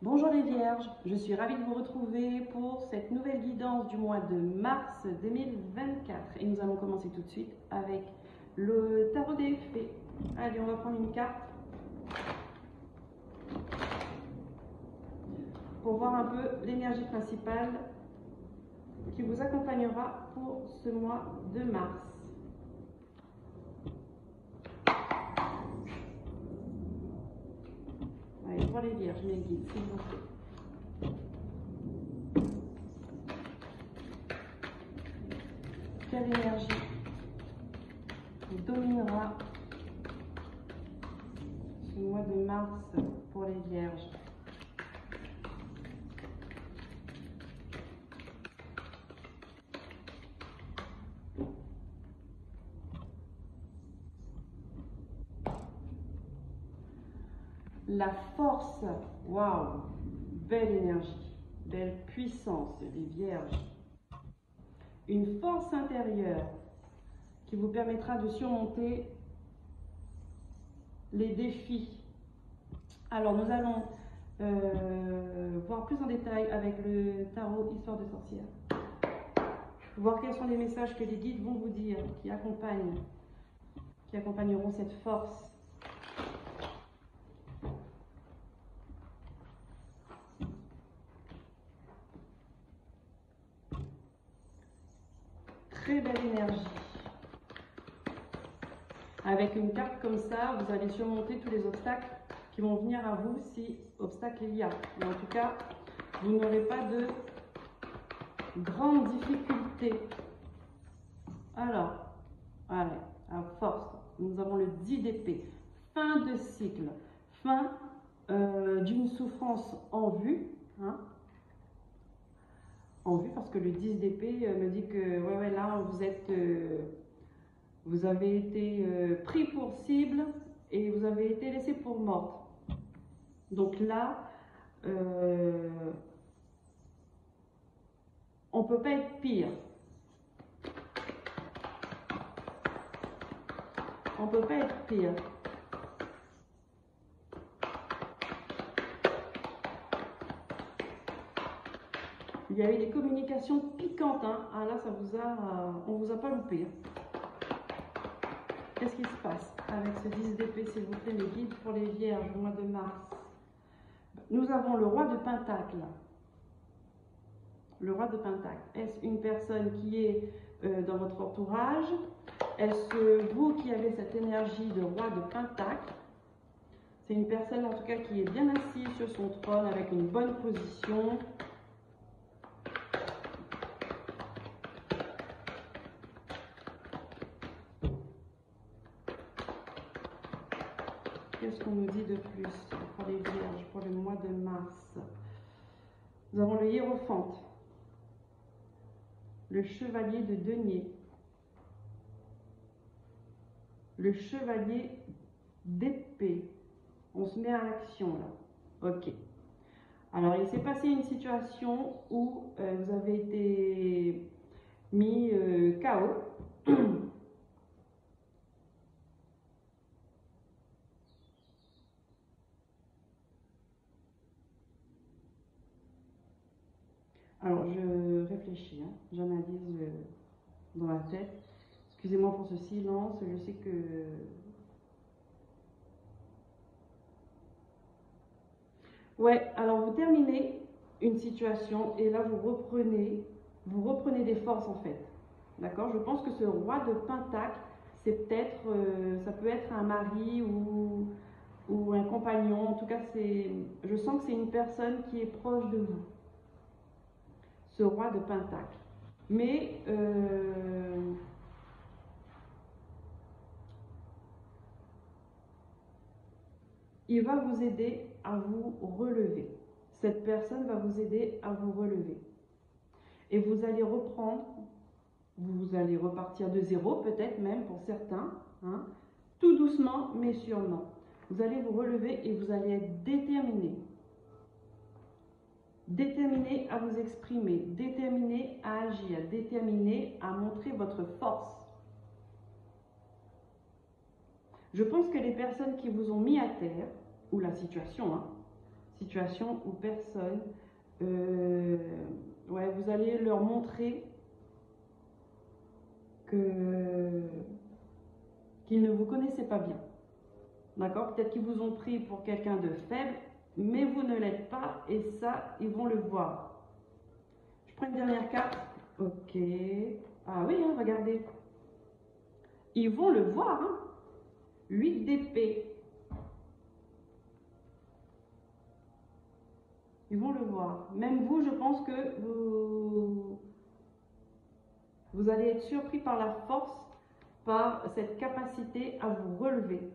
Bonjour les Vierges, je suis ravie de vous retrouver pour cette nouvelle guidance du mois de mars 2024. Et nous allons commencer tout de suite avec le tarot des fées. Allez, on va prendre une carte pour voir un peu l'énergie principale qui vous accompagnera pour ce mois de mars. Allez, pour les Vierges, mes guides, s'il vous plaît. Quelle énergie vous dominera ce mois de mars pour les Vierges? La force, waouh, belle énergie, belle puissance, les Vierges. Une force intérieure qui vous permettra de surmonter les défis. Alors nous allons voir plus en détail avec le tarot Histoire de sorcière. Voir quels sont les messages que les guides vont vous dire, qui accompagneront cette force. Très belle énergie. Avec une carte comme ça, vous allez surmonter tous les obstacles qui vont venir à vous, si obstacle il y a. Mais en tout cas, vous n'aurez pas de grandes difficultés. Alors, allez, à force, nous avons le 10 d'épée. Fin de cycle, fin d'une souffrance en vue. Hein, en vue, parce que le 10 d'épée me dit que ouais, là, vous avez été pris pour cible et vous avez été laissé pour morte. Donc là, on ne peut pas être pire. On ne peut pas être pire. Il y a eu des communications piquantes. Hein. Ah là, on vous a pas loupé. Qu'est-ce qui se passe avec ce 10 d'épée, s'il vous plaît, mes guides pour les Vierges au mois de mars? Nous avons le roi de Pentacle. Le roi de Pentacle. Est-ce une personne qui est dans votre entourage? Est-ce vous qui avez cette énergie de roi de Pentacle? C'est une personne en tout cas qui est bien assise sur son trône avec une bonne position. Qu'est-ce qu'on nous dit de plus pour les Vierges pour le mois de mars? Nous avons le Hiérophante, le chevalier de denier, le chevalier d'épée. On se met à l'action là. Ok. Alors, il s'est passé une situation où vous avez été mis KO. Alors, je réfléchis, hein, j'analyse dans la tête. Excusez-moi pour ce silence, je sais que... Ouais, alors vous terminez une situation et là vous reprenez des forces en fait. D'accord? Je pense que ce roi de Pentacle, c'est peut-être, ça peut être un mari ou un compagnon. En tout cas, je sens que c'est une personne qui est proche de vous. Ce roi de Pentacle. Mais il va vous aider à vous relever. Cette personne va vous aider à vous relever. Et vous allez reprendre, vous allez repartir de zéro, peut-être même pour certains, hein, tout doucement mais sûrement. Vous allez vous relever et vous allez être déterminé. Déterminé à vous exprimer, déterminé à agir, déterminé à montrer votre force. Je pense que les personnes qui vous ont mis à terre, ou la situation, hein, situation ou personne. Ouais, vous allez leur montrer qu'ils ne vous connaissaient pas bien. D'accord? Peut-être qu'ils vous ont pris pour quelqu'un de faible, mais vous ne l'êtes pas, et ça, ils vont le voir. Je prends une dernière carte. Ok. Ah oui, hein, regardez. Ils vont le voir. Hein. 8 d'épée. Ils vont le voir. Même vous, je pense que vous allez être surpris par la force, par cette capacité à vous relever.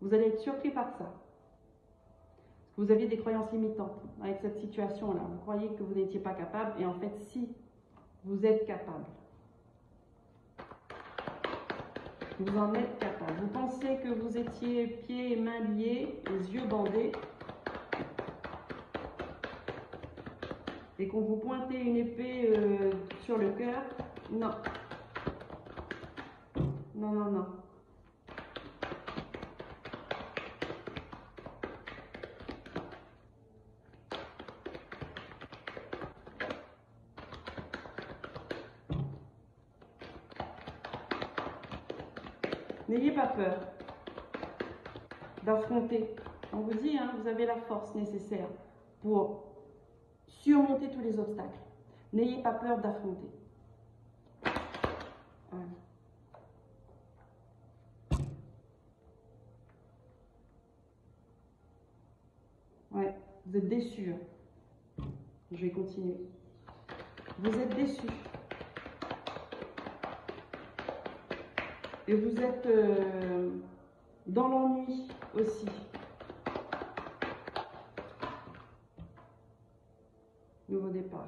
Vous allez être surpris par ça. Parce que vous aviez des croyances limitantes avec cette situation-là. Vous croyez que vous n'étiez pas capable, et en fait, si, vous êtes capable. Vous en êtes capable. Vous pensez que vous étiez pieds et mains liés, les yeux bandés, et qu'on vous pointait une épée sur le cœur. Non. Non, non, non. N'ayez pas peur d'affronter. On vous dit, hein, vous avez la force nécessaire pour surmonter tous les obstacles. N'ayez pas peur d'affronter. Ouais, vous êtes déçus. Je vais continuer. Vous êtes déçus. Et vous êtes dans l'ennui aussi. Nouveau départ.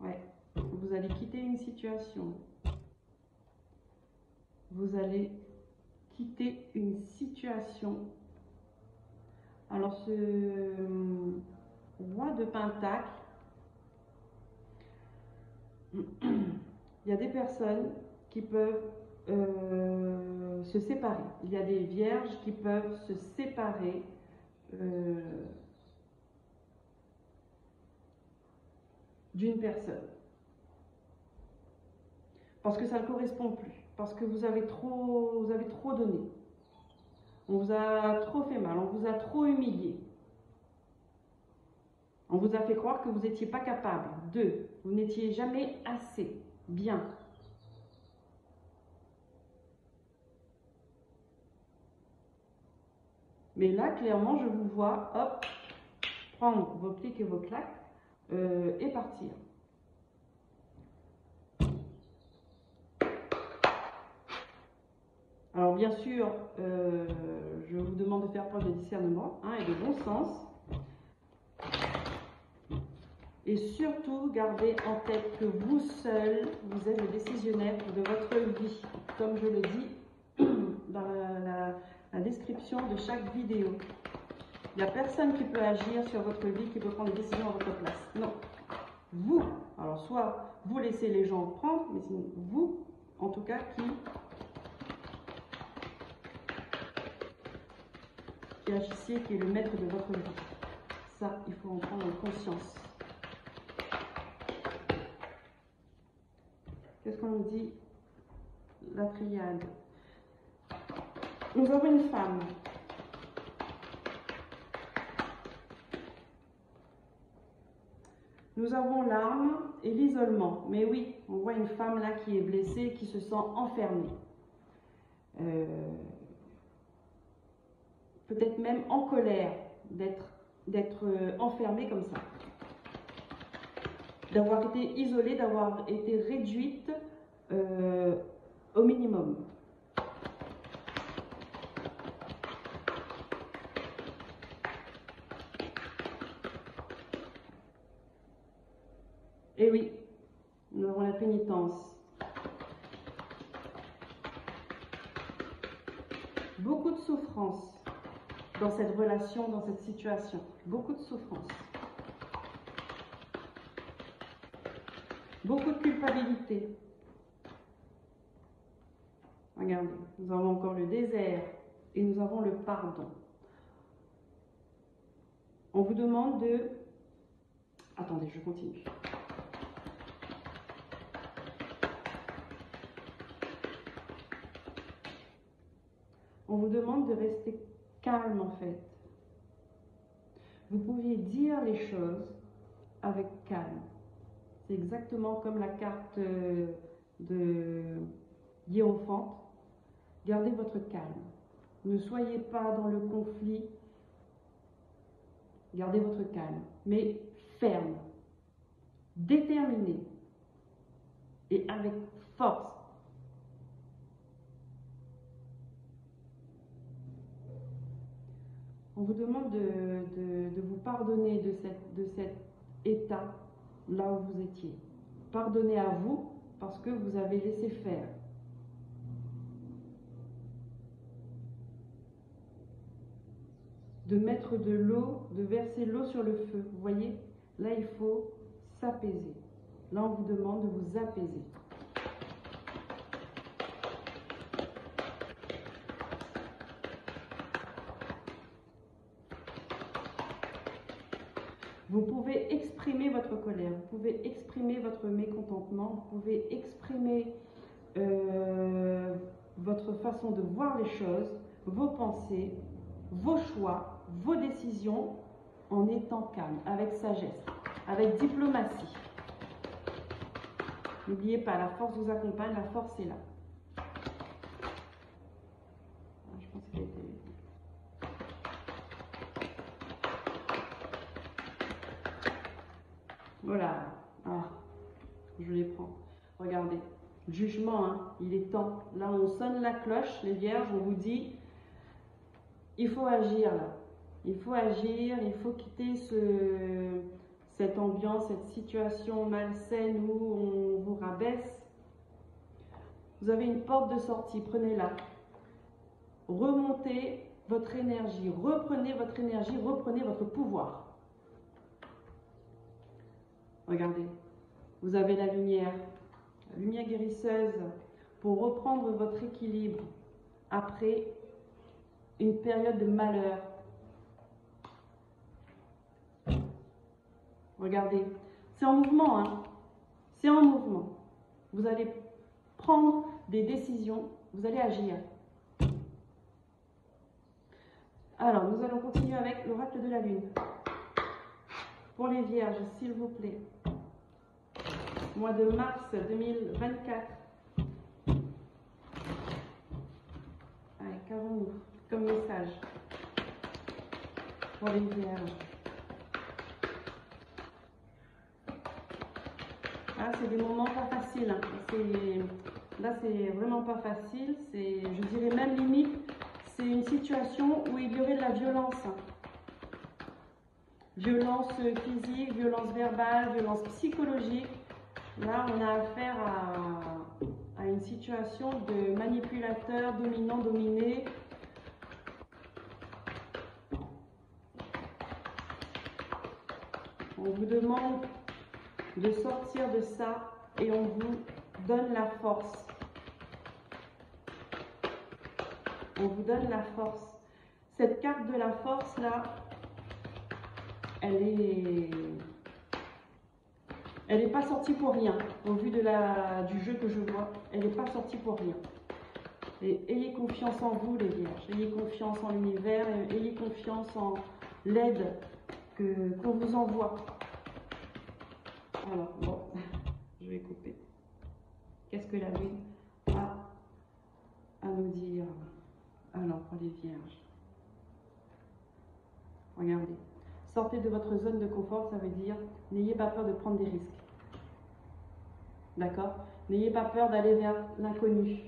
Ouais, vous allez quitter une situation. Vous allez quitter une situation. Alors ce roi de Pentacle, il y a des personnes qui peuvent se séparer. Il y a des vierges qui peuvent se séparer d'une personne. Parce que ça ne correspond plus. Parce que vous avez trop donné. On vous a trop fait mal. On vous a trop humilié. On vous a fait croire que vous n'étiez pas capable. Vous n'étiez jamais assez bien. Mais là, clairement, je vous vois, hop, prendre vos clics et vos claques et partir. Alors, bien sûr, je vous demande de faire preuve de discernement et de bon sens. Et surtout, gardez en tête que vous seul, vous êtes le décisionnaire de votre vie. Comme je le dis dans la description de chaque vidéo. Il n'y a personne qui peut agir sur votre vie, qui peut prendre des décisions à votre place. Non. Vous, alors soit vous laissez les gens prendre, mais c'est vous, en tout cas, qui agissiez, qui est le maître de votre vie. Ça, il faut en prendre conscience. Qu'est-ce qu'on nous dit? La triade. Nous avons une femme. Nous avons l'arme et l'isolement. Mais oui, on voit une femme là qui est blessée, qui se sent enfermée. Peut-être même en colère d'être enfermée comme ça. D'avoir été isolée, d'avoir été réduite au minimum. Et oui, nous avons la pénitence. Beaucoup de souffrance dans cette relation, dans cette situation. Beaucoup de souffrance. Beaucoup de culpabilité. Regardez, nous avons encore le désert et nous avons le pardon. On vous demande de... Attendez, je continue. On vous demande de rester calme en fait. Vous pouviez dire les choses avec calme. C'est exactement comme la carte de Hiérophante. Gardez votre calme. Ne soyez pas dans le conflit. Gardez votre calme, mais ferme, déterminé et avec force. On vous demande de vous pardonner de cet état là où vous étiez. Pardonnez à vous parce que vous avez laissé faire. De mettre de l'eau, de verser l'eau sur le feu. Vous voyez, là il faut s'apaiser. Là on vous demande de vous apaiser. Vous pouvez exprimer votre colère, vous pouvez exprimer votre mécontentement, vous pouvez exprimer votre façon de voir les choses, vos pensées, vos choix, vos décisions en étant calme, avec sagesse, avec diplomatie. N'oubliez pas, la force vous accompagne, la force est là. Je pense qu'il a été... Voilà, ah, je les prends. Regardez, jugement, hein, il est temps. Là, on sonne la cloche, les vierges, on vous dit, il faut agir là. Il faut agir, il faut quitter cette ambiance, cette situation malsaine où on vous rabaisse. Vous avez une porte de sortie, prenez-la. Remontez votre énergie, reprenez votre pouvoir. Regardez, vous avez la lumière guérisseuse pour reprendre votre équilibre après une période de malheur. Regardez, c'est en mouvement, hein? C'est en mouvement. Vous allez prendre des décisions, vous allez agir. Alors, nous allons continuer avec l'oracle de la lune. Pour les vierges, s'il vous plaît. Mois de mars 2024. Allez, qu'avons-nous comme message pour les vierges? Ah, c'est des moments pas faciles. Hein. Là, c'est vraiment pas facile. Je dirais même limite, c'est une situation où il y aurait de la violence. Violence physique, violence verbale, violence psychologique. Là, on a affaire à une situation de manipulateur, dominant, dominé. On vous demande de sortir de ça et on vous donne la force. On vous donne la force. Cette carte de la force là, elle est pas sortie pour rien. Au vu du jeu que je vois, elle n'est pas sortie pour rien. Et ayez confiance en vous les vierges, ayez confiance en l'univers, ayez confiance en l'aide qu'on vous envoie. Alors, bon, je vais couper. Qu'est-ce que la lune a à nous dire? Alors, pour les vierges, regardez. Sortez de votre zone de confort, ça veut dire n'ayez pas peur de prendre des risques. D'accord? N'ayez pas peur d'aller vers l'inconnu.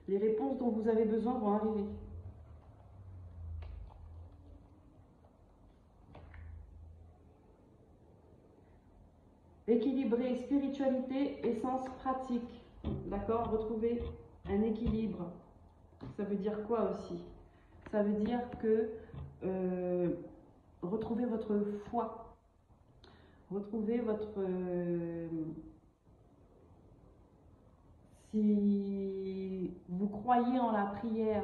Les réponses dont vous avez besoin vont arriver. Équilibrer spiritualité et sens pratique. D'accord? Retrouver un équilibre. Ça veut dire quoi aussi? Ça veut dire que retrouver votre foi. Retrouvez votre... si vous croyez en la prière,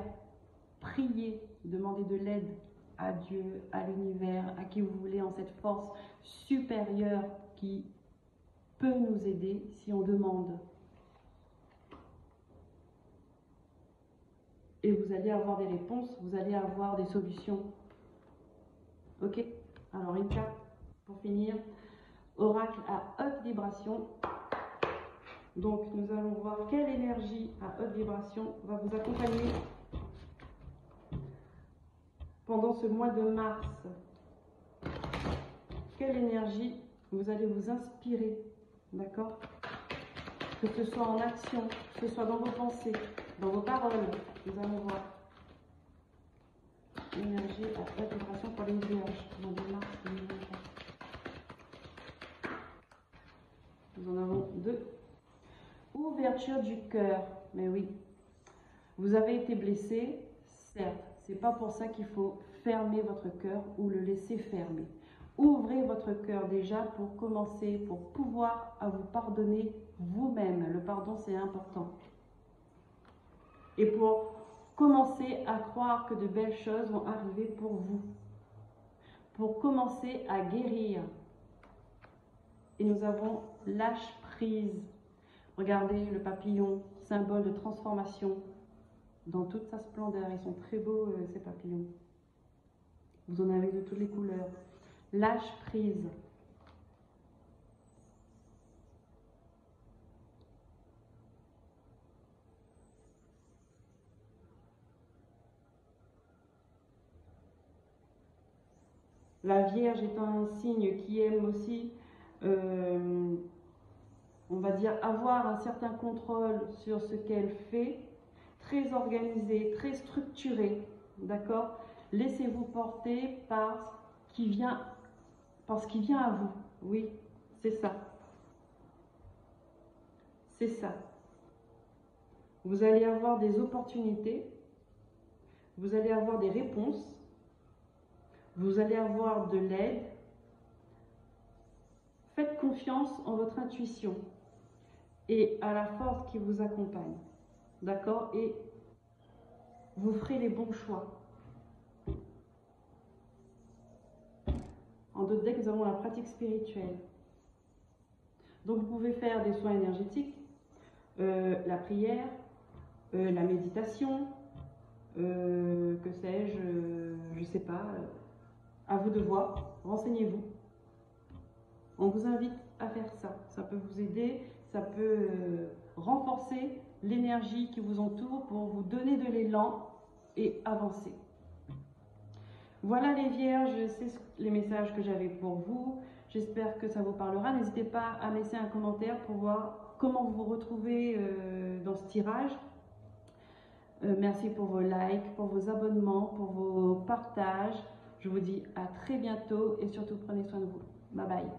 priez, demandez de l'aide à Dieu, à l'univers, à qui vous voulez, en cette force supérieure qui peut nous aider si on demande. Et vous allez avoir des réponses, vous allez avoir des solutions. Ok? Alors une carte pour finir. Oracle à haute vibration. Donc nous allons voir quelle énergie à haute vibration va vous accompagner pendant ce mois de mars. Quelle énergie vous allez vous inspirer, d'accord? Que ce soit en action, que ce soit dans vos pensées, dans vos paroles, nous allons voir. Énergie à haute vibration pour les vierges, mois de mars 2024. Nous en avons deux. Ouverture du cœur, mais oui. Vous avez été blessé, certes. C'est pas pour ça qu'il faut fermer votre cœur ou le laisser fermer. Ouvrez votre cœur déjà pour commencer, pour pouvoir à vous pardonner vous-même. Le pardon, c'est important. Et pour commencer à croire que de belles choses vont arriver pour vous. Pour commencer à guérir. Et nous avons lâche prise. Regardez le papillon, symbole de transformation. Dans toute sa splendeur, ils sont très beaux ces papillons. Vous en avez de toutes les couleurs. Lâche prise. La Vierge est un signe qui aime aussi, on va dire, avoir un certain contrôle sur ce qu'elle fait, très organisé, très structuré, d'accord? Laissez-vous porter par ce qui vient à vous. Oui, c'est ça. C'est ça. Vous allez avoir des opportunités, vous allez avoir des réponses, vous allez avoir de l'aide. Faites confiance en votre intuition et à la force qui vous accompagne. D'accord? Et vous ferez les bons choix. En d'autres decks, nous avons la pratique spirituelle. Donc vous pouvez faire des soins énergétiques, la prière, la méditation, que sais-je, je ne sais pas, à vous de voir, renseignez-vous. On vous invite à faire ça, ça peut vous aider, ça peut renforcer l'énergie qui vous entoure pour vous donner de l'élan et avancer. Voilà les vierges, c'est les messages que j'avais pour vous. J'espère que ça vous parlera. N'hésitez pas à laisser un commentaire pour voir comment vous vous retrouvez dans ce tirage. Merci pour vos likes, pour vos abonnements, pour vos partages. Je vous dis à très bientôt et surtout prenez soin de vous. Bye bye.